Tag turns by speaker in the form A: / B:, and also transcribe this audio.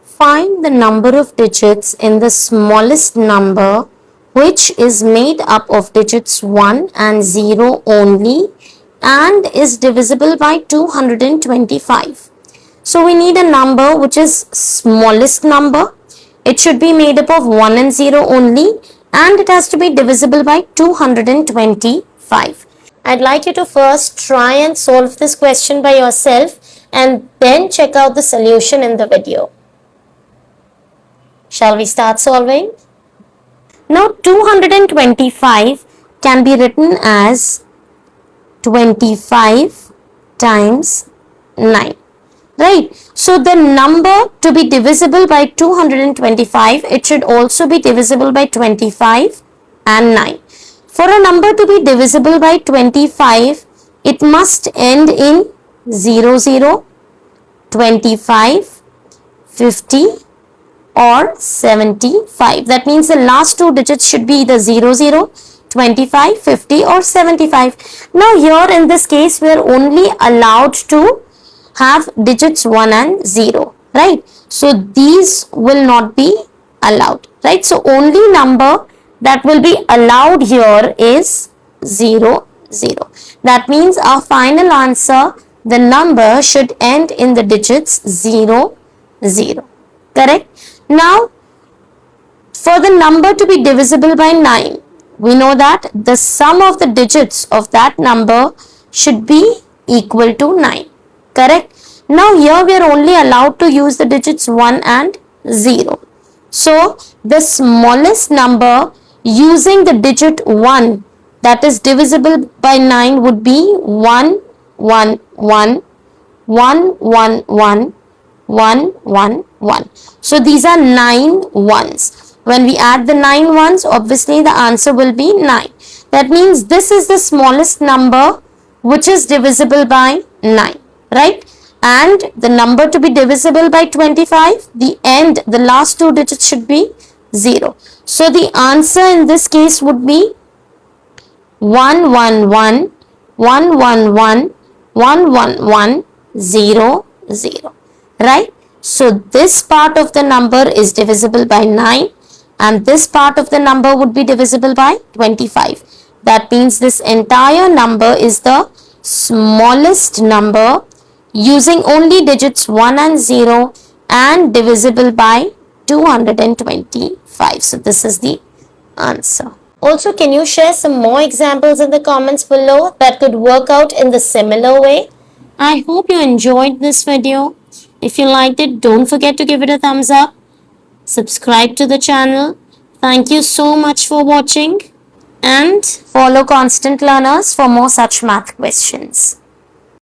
A: Find the number of digits in the smallest number which is made up of digits 1 and 0 only and is divisible by 225. So we need a number which is smallest number. It should be made up of 1 and 0 only and it has to be divisible by 225. I'd like you to first try and solve this question by yourself and then check out the solution in the video. Shall we start solving? Now 225 can be written as 25 times 9. Right? So the number to be divisible by 225, it should also be divisible by 25 and 9. For a number to be divisible by 25, it must end in 00, 25, 50 or 75. That means the last two digits should be either 00, 25, 50 or 75. Now here in this case, we are only allowed to have digits 1 and 0, right? So these will not be allowed, right? So only number that will be allowed here is 00. That means our final answer, the number should end in the digits 00. Correct? Now, for the number to be divisible by 9, we know that the sum of the digits of that number should be equal to 9. Correct? Now, here we are only allowed to use the digits 1 and 0. So, the smallest number using the digit 1 that is divisible by 9 would be 1, 1, 1, 1, 1, 1, 1, 1, 1. So these are 9 ones. When we add the 9 ones, obviously the answer will be 9. That means this is the smallest number which is divisible by 9, right? And the number to be divisible by 25, the last two digits should be 0. So the answer in this case would be 1, 1, 1, 1, 1, 1, 1, 1, 1, 0, 0. Right? So this part of the number is divisible by 9 and this part of the number would be divisible by 25. That means this entire number is the smallest number using only digits 1 and 0 and divisible by 225. So this is the answer. Also, can you share some more examples in the comments below that could work out in the similar way? I hope you enjoyed this video. If you liked it, don't forget to give it a thumbs up. Subscribe to the channel. Thank you so much for watching and follow Constant Learners for more such math questions.